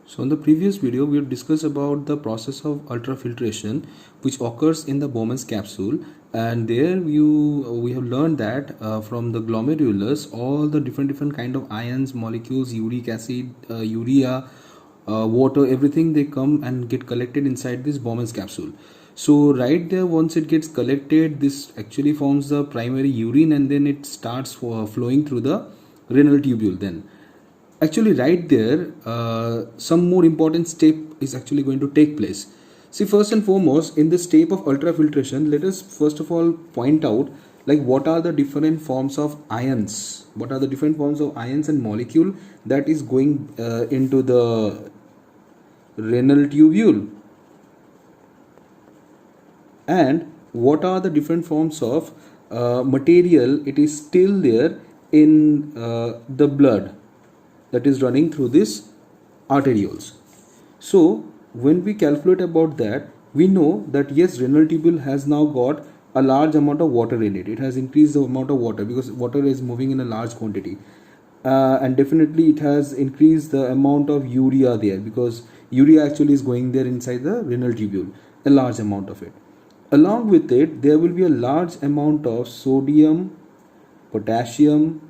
So in the previous video, we have discussed about the process of ultrafiltration which occurs in the Bowman's capsule, and there we have learned that from the glomerulus all the different kind of ions, molecules, uric acid, urea, water, everything they come and get collected inside this Bowman's capsule. So right there, once it gets collected, this actually forms the primary urine, and then it starts flowing through the renal tubule. Then actually right there, some more important step is actually going to take place. See, first and foremost, in this step of ultrafiltration, let us first of all point out like what are the different forms of ions, what are the different forms of ions and molecule that is going into the renal tubule, and what are the different forms of material it is still there in the blood that is running through these arterioles. So when we calculate about that, we know that yes, renal tubule has now got a large amount of water in it. It has increased the amount of water because water is moving in a large quantity, and definitely it has increased the amount of urea there because urea actually is going there inside the renal tubule, a large amount of it. Along with it, there will be a large amount of sodium, potassium,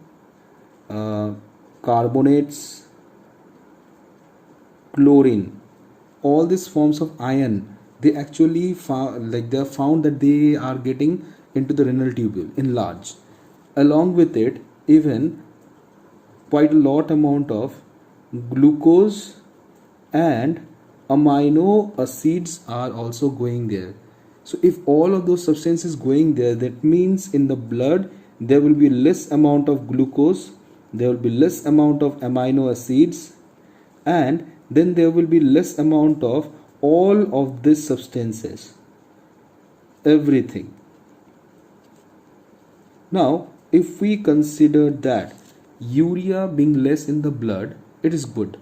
carbonates, chlorine. All these forms of iron, they actually they are found that they are getting into the renal tubule in large. Along with it, even quite a lot amount of glucose and amino acids are also going there. So if all of those substances going there, that means in the blood there will be less amount of glucose, there will be less amount of amino acids, and then there will be less amount of all of these substances, everything. Now if we consider that urea being less in the blood, it is good,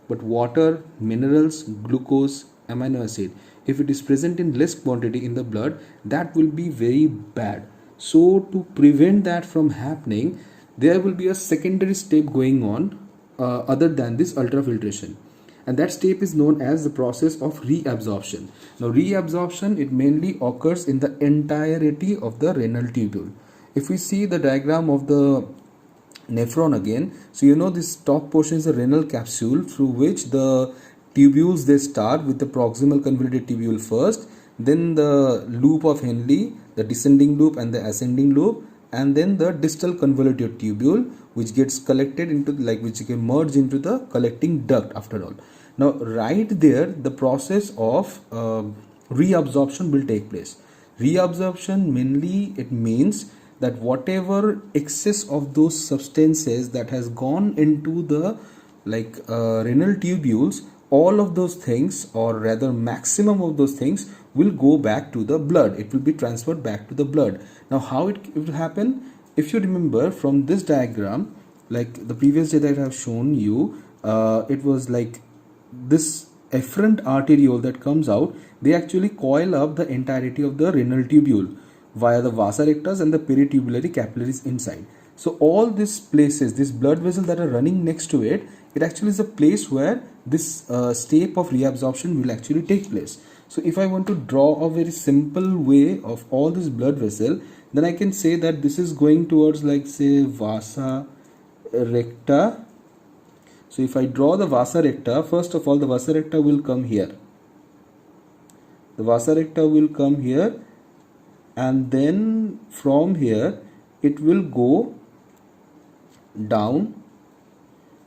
but water, minerals, glucose, amino acid, if it is present in less quantity in the blood, that will be very bad. So to prevent that from happening, there will be a secondary step going on other than this ultrafiltration, and that step is known as the process of reabsorption. Now reabsorption, it mainly occurs in the entirety of the renal tubule. If we see the diagram of the nephron again, so you know this top portion is the renal capsule through which the tubules, they start with the proximal convoluted tubule first, then the loop of Henle, the descending loop and the ascending loop, and then the distal convoluted tubule which gets collected into which can merge into the collecting duct after all. Now right there, the process of reabsorption will take place. Reabsorption mainly, it means that whatever excess of those substances that has gone into the renal tubules, all of those things, or rather maximum of those things, will go back to the blood. It will be transferred back to the blood. Now how it will happen? If you remember from this diagram, like the previous day that I have shown you, it was like this efferent arteriole that comes out, they actually coil up the entirety of the renal tubule via the vasa rectus and the peritubulary capillaries inside. So all these places, these blood vessels that are running next to it, it actually is a place where this step of reabsorption will actually take place. So if I want to draw a very simple way of all this blood vessel, then I can say that this is going towards say vasa recta. So if I draw the vasa recta, first of all the vasa recta will come here. The vasa recta will come here, and then from here it will go down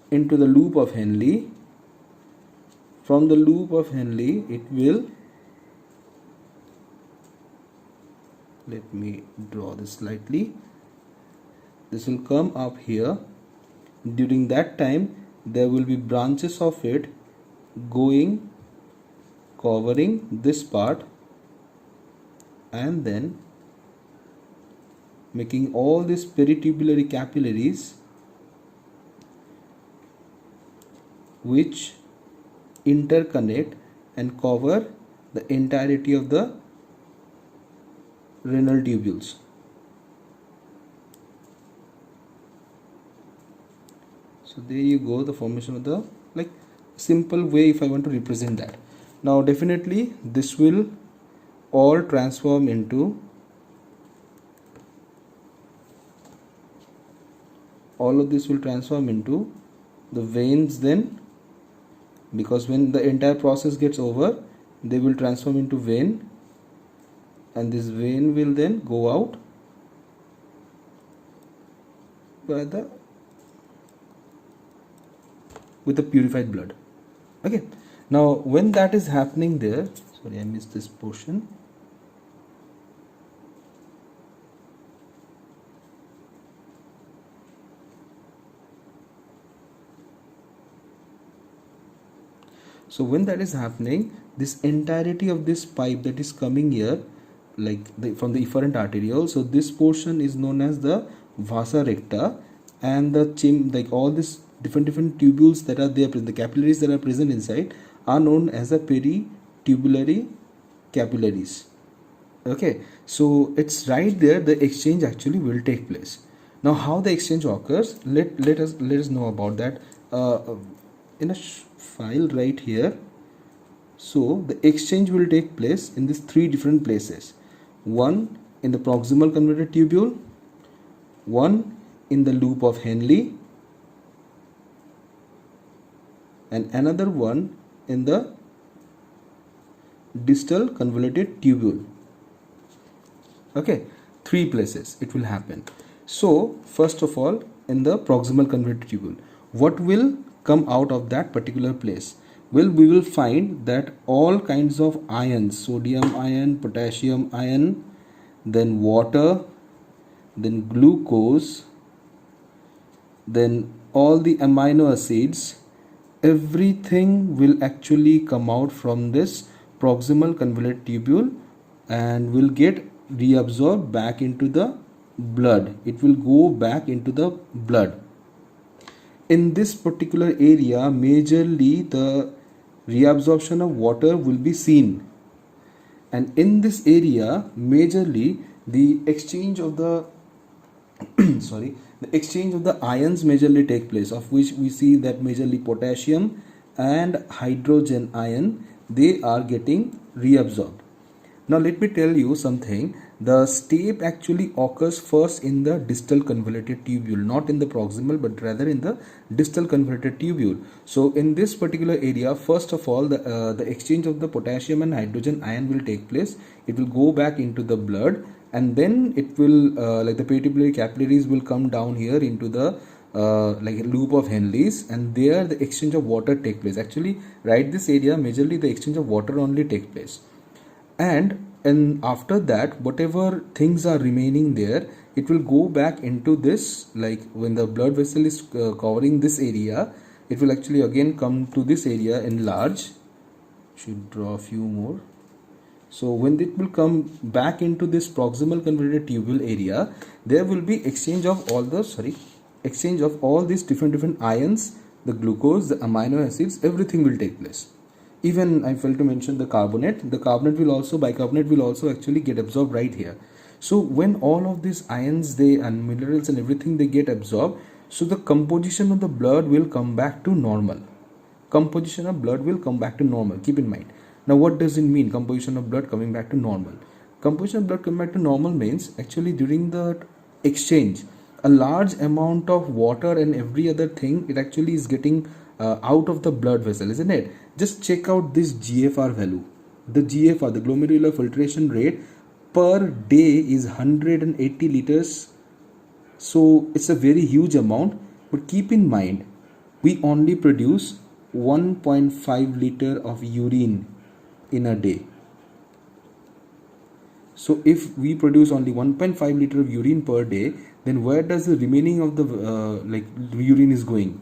into the loop of Henle. From the loop of Henle, it will, let me draw this slightly, this will come up here. During that time there will be branches of it going, covering this part, and then making all these peritubulary capillaries which interconnect and cover the entirety of the renal tubules. So there you go, the formation of the simple way if I want to represent that. Now definitely this will all transform into, all of this will transform into the veins then, because when the entire process gets over, they will transform into vein, and this vein will then go out by the with the purified blood. Okay, now when that is happening there, sorry I missed this portion. So when that is happening, this entirety of this pipe that is coming here, like from the efferent arteriole, so this portion is known as the vasa recta, and the like all these different tubules that are there, the capillaries that are present inside are known as the peritubulary capillaries. Okay, so it's right there the exchange actually will take place. Now how the exchange occurs, let us know about that in a file right here. So the exchange will take place in these three different places. One in the proximal convoluted tubule, one in the loop of Henle, and another one in the distal convoluted tubule. Okay, three places it will happen. So first of all, in the proximal convoluted tubule, what will come out of that particular place? Well, we will find that all kinds of ions, sodium ion, potassium ion, then water, then glucose, then all the amino acids, everything will actually come out from this proximal convoluted tubule and will get reabsorbed back into the blood. It will go back into the blood. In this particular area, majorly the reabsorption of water will be seen, and in this area majorly the exchange of the the exchange of the ions majorly take place, of which we see that majorly potassium and hydrogen ion, they are getting reabsorbed. Now let me tell you something. The step actually occurs first in the distal convoluted tubule, not in the proximal but rather in the distal convoluted tubule. So in this particular area, first of all, the exchange of the potassium and hydrogen ion will take place. It will go back into the blood, and then it will like the peritubulary capillaries will come down here into the like a loop of Henle's, and there the exchange of water take place. Actually, right, this area majorly the exchange of water only take place, and after that whatever things are remaining there, it will go back into this, like when the blood vessel is covering this area, it will actually again come to this area enlarge. Should draw a few more. So when it will come back into this proximal convoluted tubule area, there will be exchange of all these different ions, the glucose, the amino acids, everything will take place. Even I failed to mention the carbonate. The carbonate will also, bicarbonate will also actually get absorbed right here. So when all of these ions, and minerals and everything, they get absorbed, so the composition of the blood will come back to normal. Composition of blood will come back to normal. Keep in mind. Now what does it mean, composition of blood coming back to normal? Composition of blood coming back to normal means actually during the exchange, a large amount of water and every other thing, it actually is getting out of the blood vessel, isn't it? Just check out this GFR value. The GFR, the glomerular filtration rate per day is 180 liters. So it's a very huge amount, but keep in mind, we only produce 1.5 liter of urine in a day. So if we produce only 1.5 liter of urine per day, then where does the remaining of the urine is going?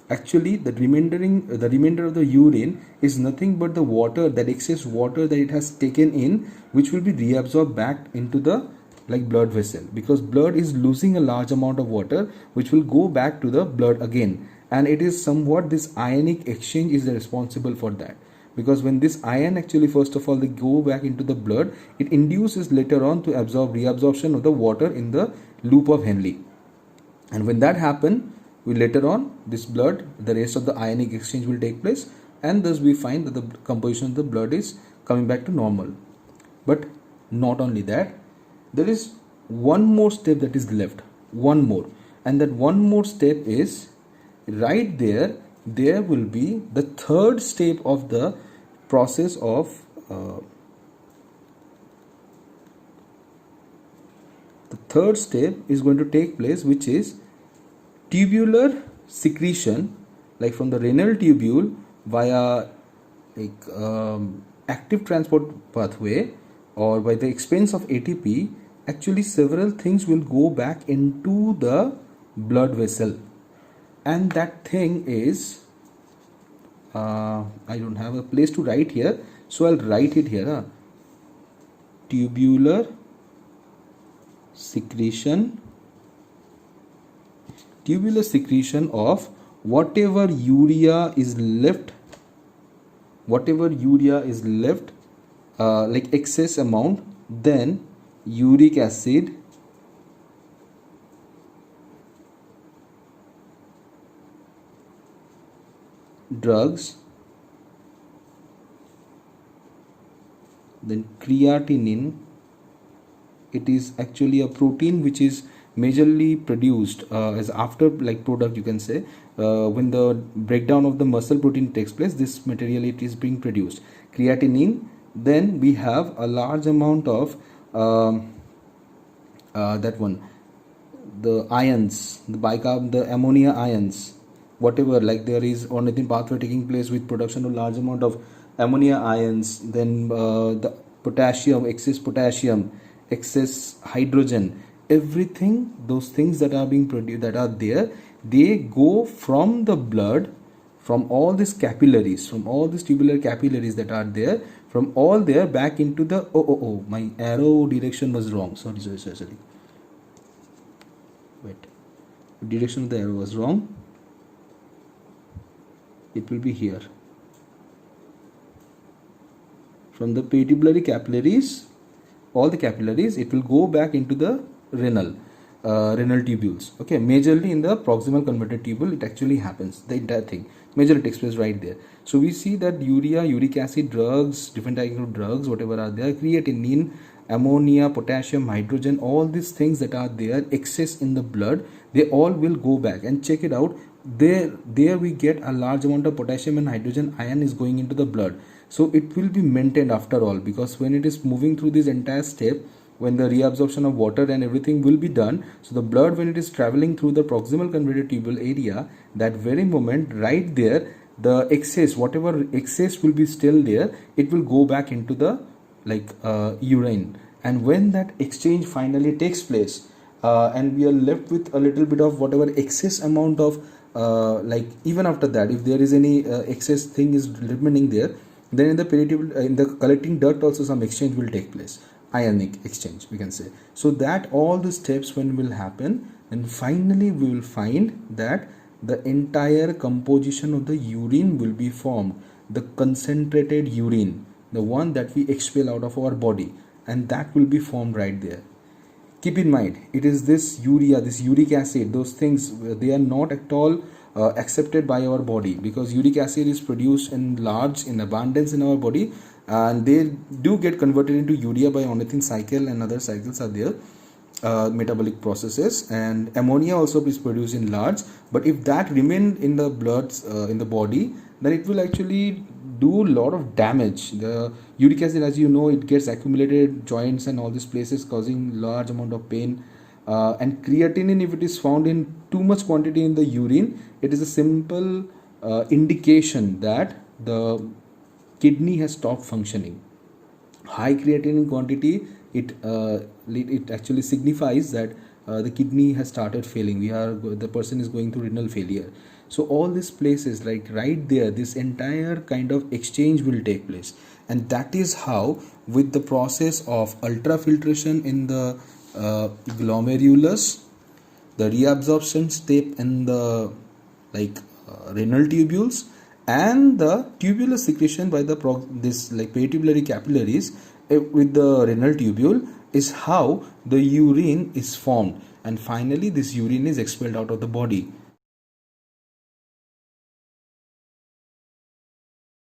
Actually, the remainder of the urine is nothing but the water, that excess water that it has taken in, which will be reabsorbed back into the blood vessel, because blood is losing a large amount of water, which will go back to the blood again, and it is somewhat this ionic exchange is responsible for that. Because when this ion actually first of all they go back into the blood, it induces later on to reabsorption of the water in the loop of Henle, and when that happens, we later on this blood, the rest of the ionic exchange will take place, and thus we find that the composition of the blood is coming back to normal. But not only that, there is one more step that is left, one more, and that one more step is right there. There will be the third step of the process of the third step is going to take place, which is tubular secretion, like from the renal tubule via active transport pathway or by the expense of ATP. Actually several things will go back into the blood vessel, and that thing is I don't have a place to write here, so I'll write it here. Tubular secretion of whatever urea is left, like excess amount, then uric acid drugs, then creatinine. It is actually a protein which is majorly produced as after like product, you can say, when the breakdown of the muscle protein takes place, this material it is being produced, creatinine. Then we have a large amount of that one, the ions, the bicarb, the ammonia ions, whatever, like there is ornithine pathway taking place with production of large amount of ammonia ions. Then the potassium, excess hydrogen, everything, those things that are being produced, that are there, they go from the blood, from all these capillaries, from all these tubular capillaries that are there, from all there back into the my arrow direction was wrong, sorry, wait, direction of the arrow was wrong, it will be here. From the pituitary capillaries, all the capillaries, it will go back into the renal tubules. Okay, majorly in the proximal converted tubule it actually happens, the entire thing majorly takes place right there. So we see that urea, uric acid, drugs, different types of drugs, whatever are there, creatinine, ammonia, potassium, hydrogen, all these things that are there excess in the blood, they all will go back. And check it out, there we get a large amount of potassium and hydrogen ion is going into the blood. So it will be maintained after all, because when it is moving through this entire step, when the reabsorption of water and everything will be done, so the blood, when it is traveling through the proximal converted tubule area, that very moment right there, the excess, whatever excess will be still there, it will go back into the urine. And when that exchange finally takes place, and we are left with a little bit of whatever excess amount of even after that, if there is any excess thing is remaining there, then in the peritoneal, in the collecting duct also some exchange will take place, ionic exchange we can say. So that all the steps when will happen, and finally we will find that the entire composition of the urine will be formed, the concentrated urine, the one that we expel out of our body, and that will be formed right there. Keep in mind, it is this urea, this uric acid, those things, they are not at all accepted by our body, because uric acid is produced in abundance in our body, and they do get converted into urea by ornithine cycle, and other cycles are there, metabolic processes, and ammonia also is produced in large. But if that remain in the blood, in the body, then it will actually do a lot of damage. The uric acid, as you know, it gets accumulated joints and all these places, causing large amount of pain. And creatinine, if it is found in too much quantity in the urine, it is a simple indication that the kidney has stopped functioning. High creatinine quantity, it actually signifies that the kidney has started failing, the person is going through renal failure. So all these places, like right there, this entire kind of exchange will take place. And that is how, with the process of ultrafiltration in the glomerulus, the reabsorption step in the renal tubules, and the tubular secretion by the pituitary capillaries with the renal tubule, is how the urine is formed, and finally this urine is expelled out of the body.